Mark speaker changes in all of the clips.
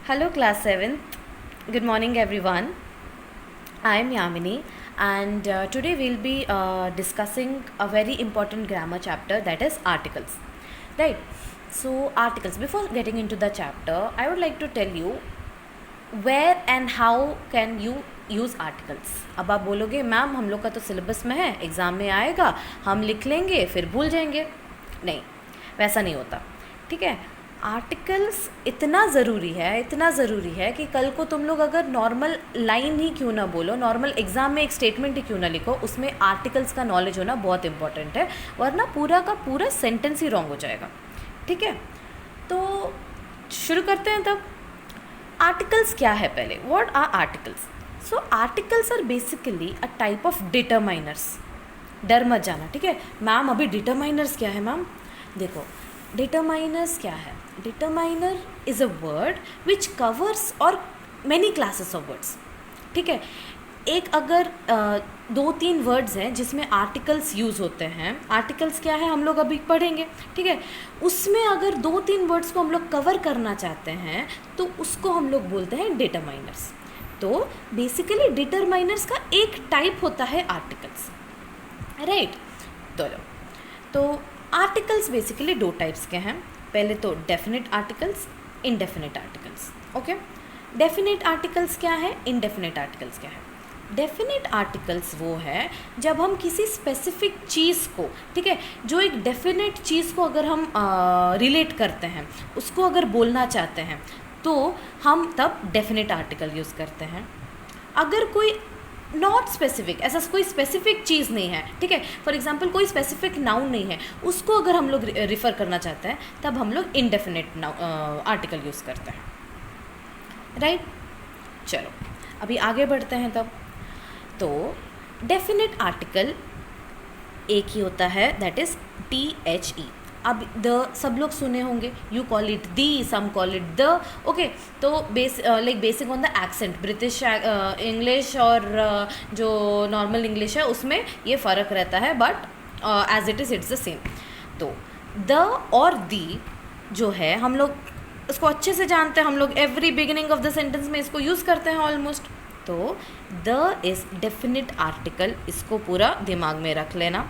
Speaker 1: Hello, class 7th. Good morning, everyone. I am Yamini, and today we'll be discussing a very important grammar chapter, that is articles. Right? So, articles. Before getting into the chapter, I would like to tell you where and how can you use articles. अब आप बोलोगे ma'am हम लोग का तो syllabus में है, exam में आएगा, हम लिख लेंगे फिर भूल जाएंगे. नहीं, वैसा नहीं होता. ठीक है, आर्टिकल्स इतना ज़रूरी है कि कल को तुम लोग अगर नॉर्मल लाइन ही क्यों ना बोलो, नॉर्मल एग्ज़ाम में एक स्टेटमेंट ही क्यों ना लिखो, उसमें आर्टिकल्स का नॉलेज होना बहुत इंपॉर्टेंट है, वरना पूरा का पूरा सेंटेंस ही रॉन्ग हो जाएगा. ठीक है, तो शुरू करते हैं. तब आर्टिकल्स क्या है पहले, what are articles? So articles are basically a type of determiners. डर मत जाना, ठीक है. मैम अभी डिटरमाइनर्स क्या है मैम? देखो, डिटरमाइनर्स क्या है? Determiner is a word which covers और मैनी क्लासेस ऑफ वर्ड्स. ठीक है, एक अगर दो तीन वर्ड्स हैं जिसमें आर्टिकल्स यूज़ होते हैं. आर्टिकल्स क्या है हम लोग अभी पढ़ेंगे. ठीक है, उसमें अगर दो तीन वर्ड्स को हम लोग कवर करना चाहते हैं तो उसको हम लोग बोलते हैं डिटरमाइनर्स. तो बेसिकली डिटरमाइनर्स का एक टाइप होता है आर्टिकल्स. राइट, तो आर्टिकल्स बेसिकली दो टाइप्स के हैं. पहले तो definite articles, indefinite articles. Okay, definite articles क्या है, इनडेफिनेट आर्टिकल्स क्या है? डेफिनेट आर्टिकल्स वो है जब हम किसी स्पेसिफिक चीज़ को, ठीक है, जो एक डेफिनेट चीज़ को अगर हम रिलेट करते हैं, उसको अगर बोलना चाहते हैं तो हम तब डेफिनेट आर्टिकल यूज़ करते हैं. अगर कोई नॉट स्पेसिफिक, ऐसा कोई स्पेसिफिक चीज़ नहीं है, ठीक है, फॉर एग्जांपल कोई स्पेसिफिक नाउन नहीं है, उसको अगर हम लोग रिफ़र करना चाहते हैं तब हम लोग इनडेफिनेट आर्टिकल यूज़ करते हैं. राइट, चलो अभी आगे बढ़ते हैं. तब तो डेफिनेट आर्टिकल एक ही होता है, दैट इज़ THE. अब द सब लोग सुने होंगे, you call it the, some call it the. Okay, तो like basic on the accent, British English और जो नॉर्मल इंग्लिश है उसमें ये फ़र्क रहता है, but as it is it's the same. तो द और दी जो है हम लोग इसको अच्छे से जानते हैं, हम लोग every beginning of the sentence में इसको यूज़ करते हैं ऑलमोस्ट. तो द इज़ डेफिनेट आर्टिकल, इसको पूरा दिमाग में रख लेना.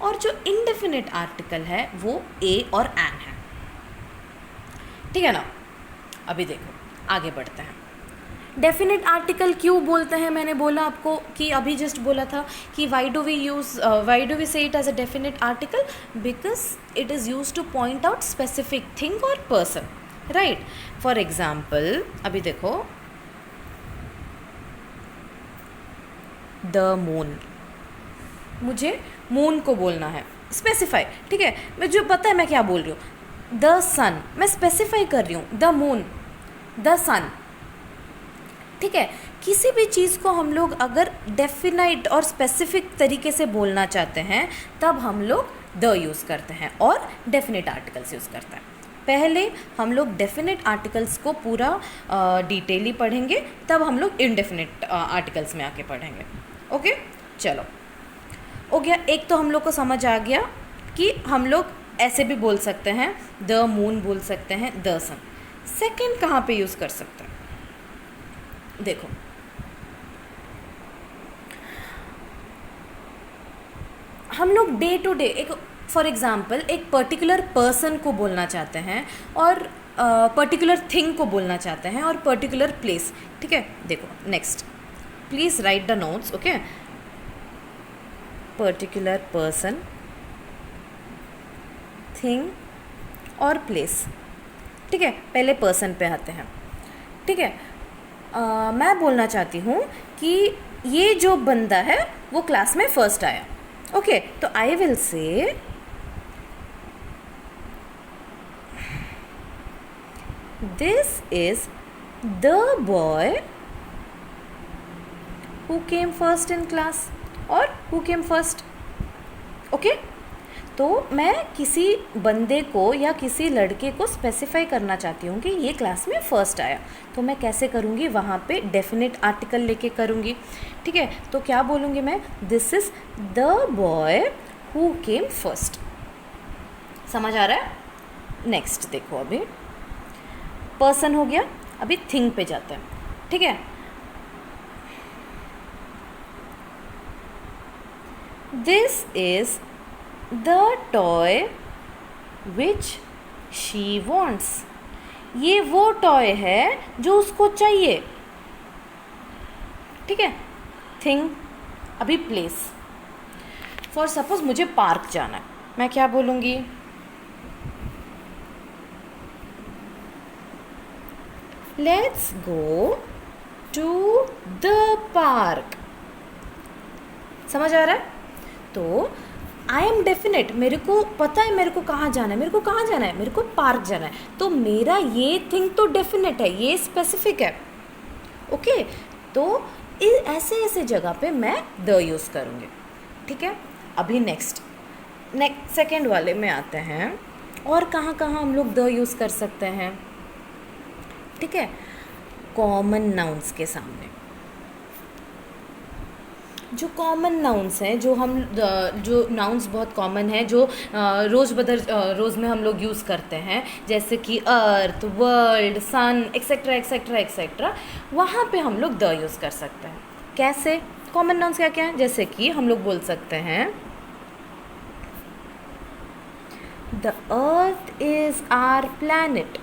Speaker 1: और जो इनडेफिनेट आर्टिकल है वो ए और एन है. ठीक है ना. अभी देखो आगे बढ़ते हैं. डेफिनेट आर्टिकल क्यों बोलते हैं? मैंने बोला आपको कि अभी जस्ट बोला था कि why do we say it as a definite article? Because it is use to point out specific thing और पर्सन. राइट, फॉर एग्जाम्पल अभी देखो, द मून, मुझे मून को बोलना है, स्पेसिफाई. ठीक है, मुझे पता है मैं क्या बोल रही हूँ. द सन, मैं स्पेसिफाई कर रही हूँ, द मून, द सन. ठीक है, किसी भी चीज़ को हम लोग अगर डेफिनाइट और स्पेसिफिक तरीके से बोलना चाहते हैं तब हम लोग द यूज़ करते हैं और डेफिनेट आर्टिकल्स यूज़ करते हैं. पहले हम लोग डेफिनेट आर्टिकल्स को पूरा डिटेली पढ़ेंगे, तब हम लोग इनडेफिनेट आर्टिकल्स में आके पढ़ेंगे. ओके, चलो हो गया. एक तो हम लोग को समझ आ गया कि हम लोग ऐसे भी बोल सकते हैं, द मून बोल सकते हैं, द सन. सेकंड कहाँ पे यूज़ कर सकते हैं? देखो, हम लोग डे टू डे एक, फॉर एग्जाम्पल एक पर्टिकुलर पर्सन को बोलना चाहते हैं और पर्टिकुलर थिंग को बोलना चाहते हैं और पर्टिकुलर प्लेस. ठीक है, देखो next, please write the notes. Okay, particular person, thing और प्लेस. ठीक है, पहले पर्सन पे आते हैं. ठीक है, मैं बोलना चाहती हूँ कि ये जो बंदा है वो क्लास में फर्स्ट आया. ओके, तो I will say this is the boy who came first in class और हु केम फर्स्ट. ओके, तो मैं किसी बंदे को या किसी लड़के को स्पेसिफाई करना चाहती हूँ कि ये क्लास में फ़र्स्ट आया, तो मैं कैसे करूँगी? वहाँ पे डेफिनेट आर्टिकल लेके करूँगी. ठीक है, तो क्या बोलूँगी मैं? This is the boy who came first. समझ आ रहा है? नेक्स्ट देखो, अभी पर्सन हो गया, अभी थिंग पे जाते हैं, ठीक है। This is the toy which she wants. ये वो टॉय है जो उसको चाहिए, ठीक है। थिंग, अभी प्लेस। फॉर सपोज मुझे पार्क जाना है, मैं क्या बोलूँगी? Let's go to the park. समझ आ रहा है? तो आई एम डेफिनेट, मेरे को पता है मेरे को कहाँ जाना है, मेरे को कहाँ जाना है, मेरे को पार्क जाना है। तो मेरा ये थिंग तो डेफिनेट है, ये स्पेसिफिक है, ओके। तो ऐसे ऐसे जगह पे मैं द यूज़ करूँगी, ठीक है। अभी नेक्स्ट सेकेंड वाले में आते हैं, और कहाँ कहाँ हम लोग द यूज़ कर सकते हैं, ठीक है। कॉमन नाउन्स के सामने, जो कॉमन नाउन्स हैं, जो नाउन्स बहुत कॉमन है, जो रोज़ में हम लोग यूज़ करते हैं, जैसे कि अर्थ, वर्ल्ड, सन, एक्सेट्रा एक्सेट्रा एक्सेट्रा, वहाँ पे हम लोग द यूज़ कर सकते हैं। कैसे? कॉमन नाउन्स क्या क्या हैं? जैसे कि हम लोग बोल सकते हैं the earth is our planet,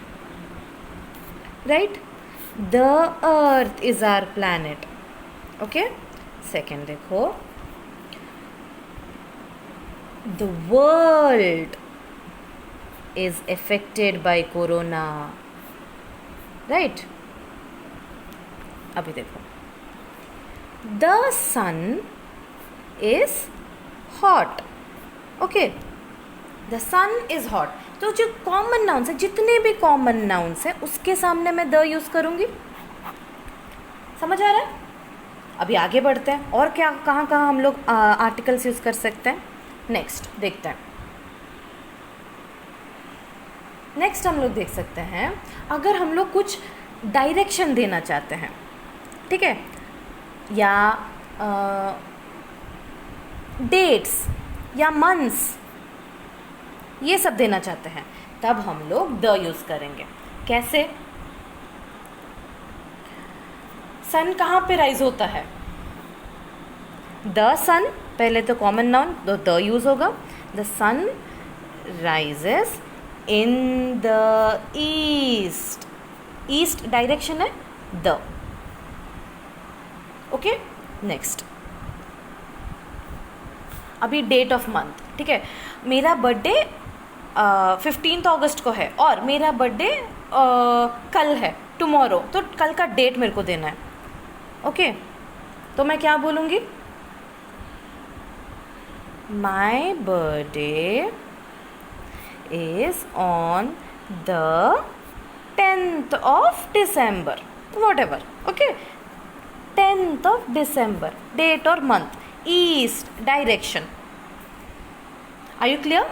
Speaker 1: right? The earth is our planet, okay. Second देखो, the world is affected by corona, right? अभी देखो, the sun is hot, okay. The sun is hot. तो जो कॉमन नाउन्स है, जितने भी common nouns हैं, उसके सामने मैं द यूज करूंगी। समझ आ रहा है? अभी आगे बढ़ते हैं, और क्या कहाँ कहाँ हम लोग आर्टिकल्स यूज़ कर सकते हैं। नेक्स्ट देखते हैं। नेक्स्ट हम लोग देख सकते हैं, अगर हम लोग कुछ डायरेक्शन देना चाहते हैं, ठीक है, या डेट्स या मंथ्स, ये सब देना चाहते हैं, तब हम लोग द यूज़ करेंगे। कैसे? सन कहाँ पे राइज होता है? द सन, पहले तो कॉमन नाउन, तो द यूज होगा। The sun rises in the east, east direction है द, ओके। नेक्स्ट, अभी डेट ऑफ मंथ, ठीक है। मेरा बर्थडे 15 अगस्त को है, और मेरा बर्थडे कल है, टुमारो, तो कल का डेट मेरे को देना है, ओके। तो मैं क्या बोलूँगी? My birthday is on the 10th of December, whatever, okay, 10th of December, date और month, east direction. Are you clear?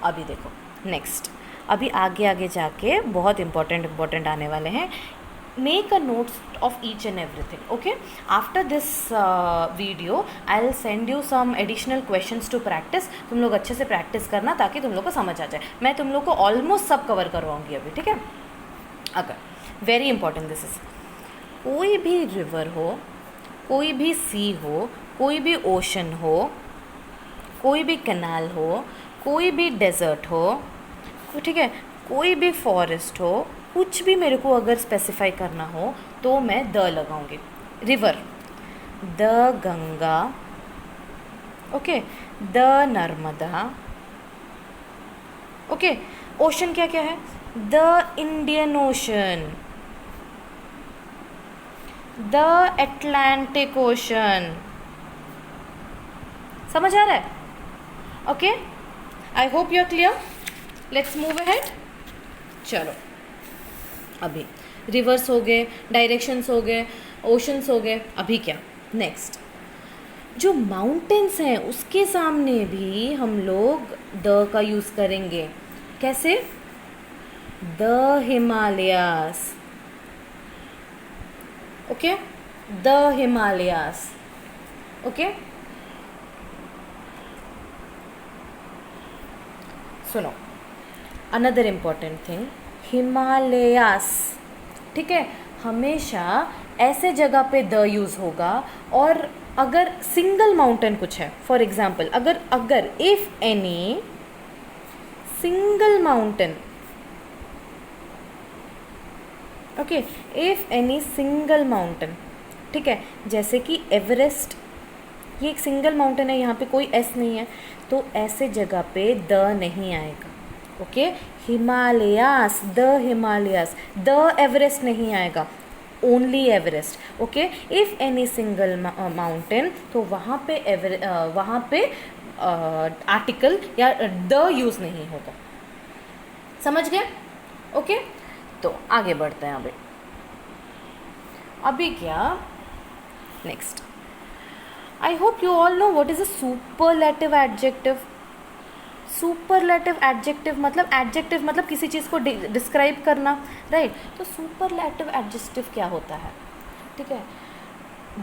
Speaker 1: अभी देखो नेक्स्ट, अभी आगे आगे जाके बहुत इंपॉर्टेंट आने वाले हैं। Make a notes of each and everything, okay. After this video I will send you some additional questions to practice. तुम लोग अच्छे से प्रैक्टिस करना ताकि तुम लोग को समझ आ जाए। मैं तुम लोग को ऑलमोस्ट सब कवर करवाऊंगी अभी, ठीक है। अगर वेरी इंपॉर्टेंट दिस इज, कोई भी रिवर हो, कोई भी सी हो, कोई भी ओशन हो, कोई भी कैनाल हो, कोई भी डेजर्ट हो, ठीक है, कोई भी फॉरेस्ट हो, कुछ भी मेरे को अगर स्पेसिफाई करना हो तो मैं द लगाऊंगी। River, the Ganga, okay, the Narmada, okay. Ocean क्या क्या है? The Indian ocean, the Atlantic ocean. समझ आ रहा है? Okay, I hope you are clear. Let's move ahead. चलो, अभी रिवर्स हो गए, डायरेक्शंस हो गए, ओशंस हो गए, अभी क्या? नेक्स्ट, जो माउंटेन्स हैं उसके सामने भी हम लोग द का यूज़ करेंगे। कैसे? The Himalayas, okay, the Himalayas, okay. सुनो, अनदर इम्पॉर्टेंट थिंग, हिमालयास, ठीक है, हमेशा ऐसे जगह पे द यूज़ होगा। और अगर सिंगल माउंटेन कुछ है, फॉर एग्जाम्पल अगर if any single mountain, okay, if any single mountain, ठीक है, जैसे कि एवरेस्ट, ये एक सिंगल माउंटेन है, यहाँ पे कोई एस नहीं है, तो ऐसे जगह पे द नहीं आएगा। Okay, Himalayas, the Himalayas, the Everest नहीं आएगा, only Everest. Okay, if any single mountain, तो वहाँ पे आर्टिकल या द यूज़ नहीं होगा। समझ गए? ओके, तो आगे बढ़ते हैं। अभी क्या next, I hope you all know what is a superlative adjective. Superlative adjective मतलब किसी चीज़ को डिस्क्राइब करना, राइट। तो सुपरलेटिव एडजेक्टिव क्या होता है? ठीक है,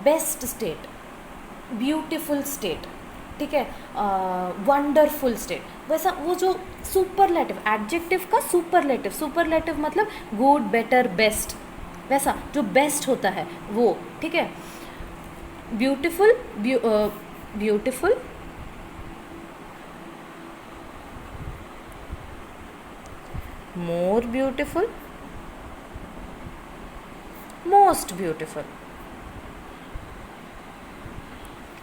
Speaker 1: बेस्ट स्टेट, ब्यूटीफुल स्टेट, ठीक है, वंडरफुल स्टेट, वैसा वो जो सुपरलेटिव एडजेक्टिव का सुपरलेटिव मतलब गुड, बेटर, बेस्ट, वैसा जो बेस्ट होता है वो, ठीक है। Beautiful, beautiful, more beautiful, most beautiful,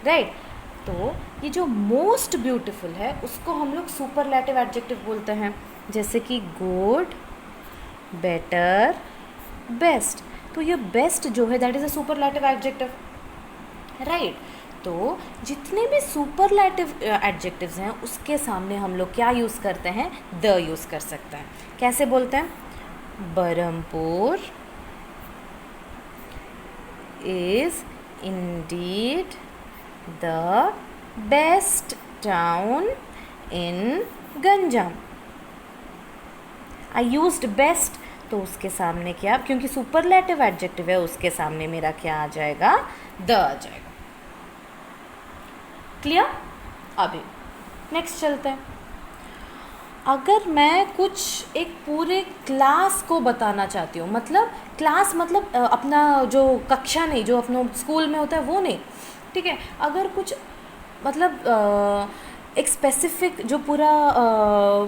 Speaker 1: right. तो ये जो मोस्ट ब्यूटीफुल है उसको हम लोग सुपरलेटिव एडजेक्टिव बोलते हैं, जैसे कि गुड, बेटर, बेस्ट। तो ये बेस्ट जो है that is a superlative adjective, right. तो जितने भी सुपरलेटिव एडजेक्टिव्स हैं उसके सामने हम लोग क्या यूज़ करते हैं? द यूज़ कर सकते हैं। कैसे बोलते हैं? Berhampur is indeed the best town in Ganjam. I used best, तो उसके सामने क्या, क्योंकि सुपरलेटिव एडजेक्टिव है उसके सामने मेरा क्या आ जाएगा? द आ जाएगा। क्लियर? अभी नेक्स्ट चलते हैं। अगर मैं कुछ एक पूरे क्लास को बताना चाहती हूँ, मतलब क्लास मतलब अपना जो कक्षा नहीं, जो अपना स्कूल में होता है वो नहीं, ठीक है। अगर कुछ मतलब एक स्पेसिफिक जो पूरा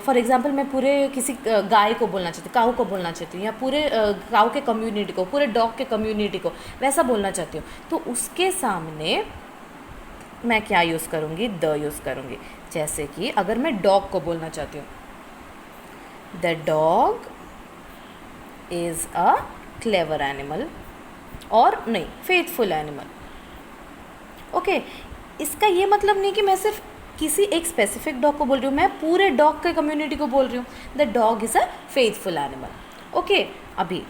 Speaker 1: फॉर एग्जांपल मैं पूरे किसी गाय को बोलना चाहती हूँ, काऊ को बोलना चाहती हूँ, या पूरे काऊ के कम्युनिटी को, पूरे डॉग के कम्युनिटी को वैसा बोलना चाहती हूँ, तो उसके सामने मैं क्या यूज़ करूँगी? द यूज़ करूँगी। जैसे कि अगर मैं डॉग को बोलना चाहती हूँ, the dog is a clever animal, और नहीं, फेथफुल एनिमल। ओके, इसका ये मतलब नहीं कि मैं सिर्फ किसी एक स्पेसिफिक डॉग को बोल रही हूँ, मैं पूरे डॉग के कम्युनिटी को बोल रही हूँ। The dog is a faithful animal. Okay, अभी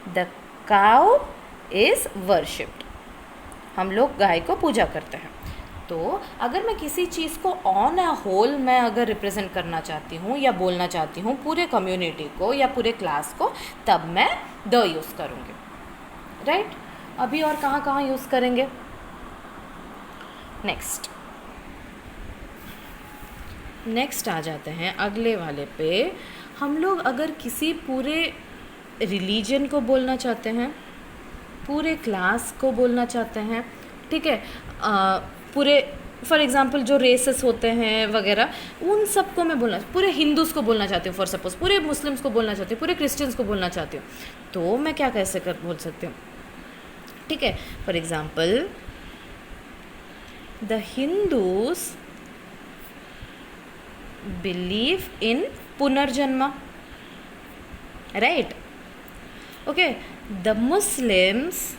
Speaker 1: द काउ इज़ वर्शिप्ड, हम लोग गाय को पूजा करते हैं। तो अगर मैं किसी चीज़ को ऑन अ होल मैं अगर रिप्रेजेंट करना चाहती हूँ या बोलना चाहती हूँ पूरे कम्युनिटी को या पूरे क्लास को, तब मैं द यूज़ करूँगी, राइट। अभी और कहाँ कहाँ यूज़ करेंगे? नेक्स्ट आ जाते हैं अगले वाले पे। हम लोग अगर किसी पूरे रिलीजन को बोलना चाहते हैं, पूरे क्लास को बोलना चाहते हैं, ठीक है, पूरे फॉर एग्जांपल जो रेसेस होते हैं वगैरह, उन सबको मैं बोलना, पूरे हिंदूज़ को बोलना चाहती हूँ, फॉर सपोज पूरे मुस्लिम्स को बोलना चाहती हूँ, पूरे क्रिश्चियंस को बोलना चाहती हूँ, तो मैं क्या कैसे बोल सकती हूँ? ठीक है, for example the Hindus believe in पुनर्जन्म, right. Okay, the Muslims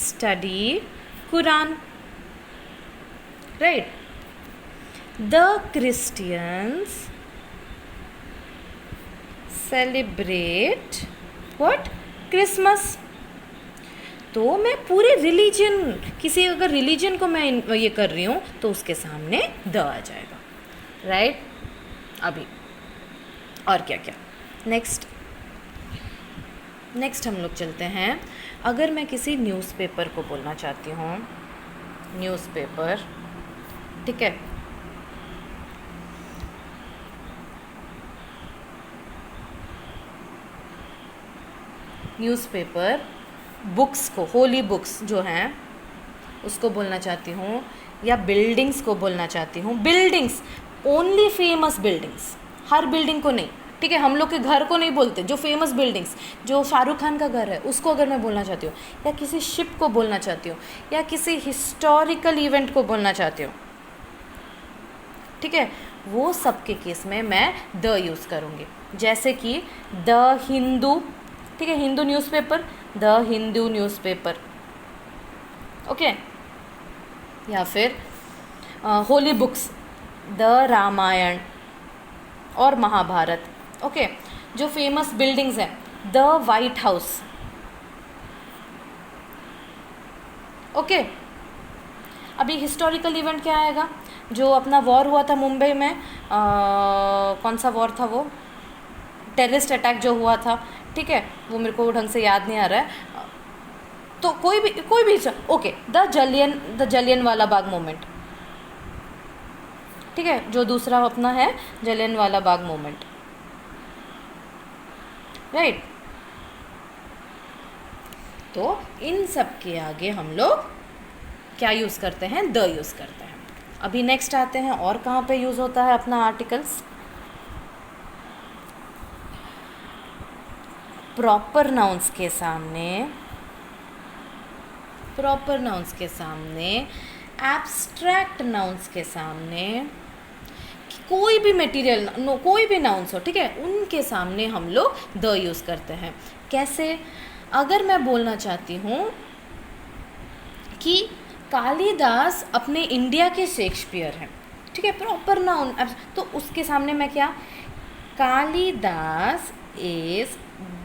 Speaker 1: study Quran, right. The Christians celebrate what? Christmas. तो मैं पूरे रिलीजन, किसी अगर रिलीजन को मैं ये कर रही हूँ तो उसके सामने द आ जाएगा, राइट। अभी और क्या क्या नेक्स्ट हम लोग चलते हैं। अगर मैं किसी न्यूज़पेपर को बोलना चाहती हूँ, न्यूज़पेपर, ठीक है, न्यूज़पेपर, बुक्स को, होली बुक्स जो हैं उसको बोलना चाहती हूँ, या बिल्डिंग्स को बोलना चाहती हूँ। बिल्डिंग्स, ओनली फेमस बिल्डिंग्स, हर बिल्डिंग को नहीं, ठीक है। हम लोग के घर को नहीं बोलते, जो फेमस बिल्डिंग्स, जो शाहरुख खान का घर है उसको अगर मैं बोलना चाहती हूँ, या किसी शिप को बोलना चाहती हूँ, या किसी हिस्टोरिकल इवेंट को बोलना चाहती हूँ, ठीक है, वो सब के केस में मैं द यूज़ करूँगी। जैसे कि द हिंदू, ठीक है, Hindu newspaper, the Hindu newspaper, okay. या फिर होली बुक्स, द रामायण और महाभारत, ओके। जो फेमस बिल्डिंग्स हैं, द वाइट हाउस, ओके। अभी हिस्टोरिकल इवेंट क्या आएगा, जो अपना वॉर हुआ था मुंबई में, कौन सा वॉर था वो, टेररिस्ट अटैक जो हुआ था, ठीक है, वो मेरे को ढंग से याद नहीं आ रहा है, तो कोई भी ओके, द जलियन वाला बाग मोमेंट, ठीक है, जो दूसरा अपना है जलियन वाला बाग मोमेंट, राइट। तो इन सब के आगे हम लोग क्या यूज़ करते हैं, द यूज़ करते हैं। अभी नेक्स्ट आते हैं और कहाँ पे यूज़ होता है अपना आर्टिकल्स। प्रॉपर नाउन्स के सामने, प्रॉपर नाउन्स के सामने, एब्स्ट्रैक्ट नाउन्स के सामने, कोई भी मटेरियल, कोई भी नाउन्स हो, ठीक है, उनके सामने हम लोग द यूज़ करते हैं। कैसे, अगर मैं बोलना चाहती हूँ कि कालिदास अपने इंडिया के शेक्सपियर हैं, ठीक है, प्रॉपर नाउन, तो उसके सामने मैं क्या, Kalidas is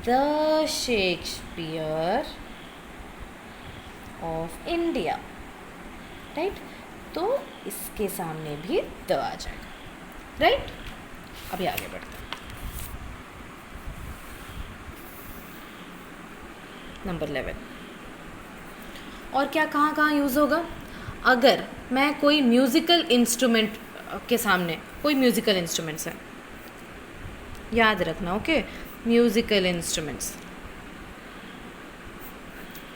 Speaker 1: the Shakespeare of India, right. तो इसके सामने भी द आ जाएगा, राइट। अभी आगे बढ़ते हैं। नंबर 11, और क्या कहाँ कहाँ यूज़ होगा, अगर मैं कोई म्यूज़िकल इंस्ट्रूमेंट के सामने, कोई म्यूज़िकल इंस्ट्रूमेंट्स हैं, याद रखना, okay, musical instruments,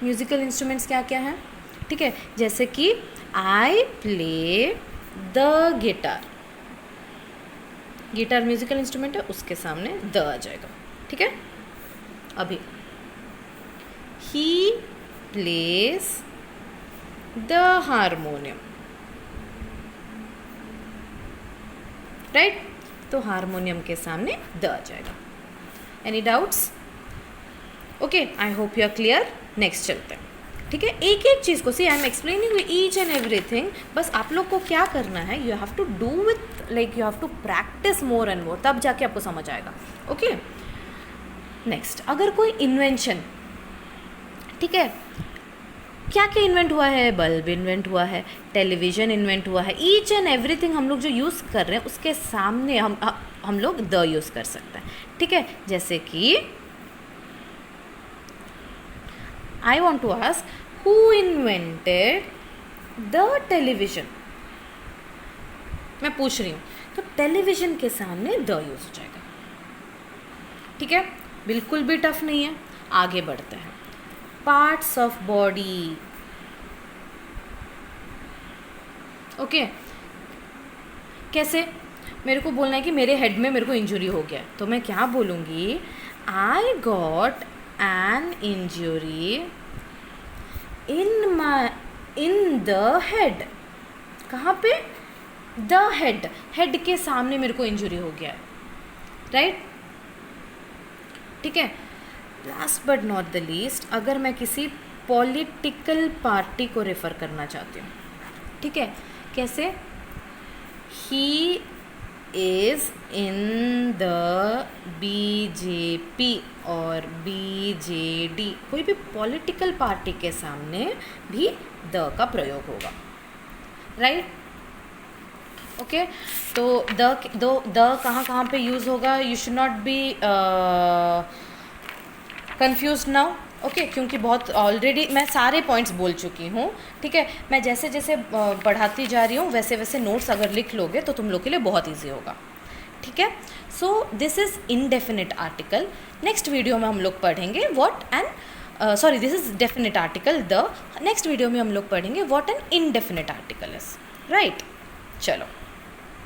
Speaker 1: musical instruments क्या क्या हैं, ठीक है, जैसे कि I play the guitar, guitar musical instrument है, उसके सामने द आ जाएगा, ठीक है। अभी ही प्लेस द हारमोनियम, राइट, तो हारमोनियम के सामने द आ जाएगा। Any doubts, okay, I hope you are clear. Next चलते हैं, ठीक है। एक एक चीज़ को, see I am explaining each and everything, बस आप लोग को क्या करना है, you have to do with, like you have to practice more and more, तब जाके आपको समझ आएगा, ओके। नेक्स्ट, अगर कोई इन्वेंशन, ठीक है, क्या क्या इन्वेंट हुआ है, बल्ब इन्वेंट हुआ है, टेलीविज़न इन्वेंट हुआ है, ईच एंड एवरीथिंग हम लोग जो यूज़ कर रहे हैं उसके सामने हम लोग द यूज़ कर सकते हैं, ठीक है। जैसे कि I want to ask who invented the television, मैं पूछ रही हूँ, तो टेलीविज़न के सामने द यूज़ हो जाएगा, ठीक है, बिल्कुल भी टफ नहीं है। आगे बढ़ते हैं, पार्ट्स ऑफ बॉडी, ओके। कैसे, मेरे को बोलना है कि मेरे हेड में मेरे को इंजरी हो गया, तो मैं क्या बोलूँगी, I got an injury in the head, कहाँ पे, द हेड, हेड के सामने मेरे को इंजरी हो गया है, राइट, ठीक है। Last but not the least, अगर मैं किसी पॉलिटिकल पार्टी को रेफ़र करना चाहती हूँ, ठीक है, कैसे, he is in the BJP और बीजेडी, कोई भी पॉलिटिकल पार्टी के सामने भी द का प्रयोग होगा, राइट, ओके। तो द कहाँ कहाँ पे यूज़ होगा, you should not be confuse now, okay, क्योंकि बहुत ऑलरेडी मैं सारे पॉइंट्स बोल चुकी हूँ, ठीक है। मैं जैसे जैसे बढ़ाती जा रही हूँ वैसे वैसे नोट्स अगर लिख लोगे तो तुम लोग के लिए बहुत ईजी होगा, ठीक है। So this is indefinite article. Next video में हम लोग पढ़ेंगे what an sorry this is definite article the. Next video में हम लोग पढ़ेंगे what an indefinite article is, right. चलो।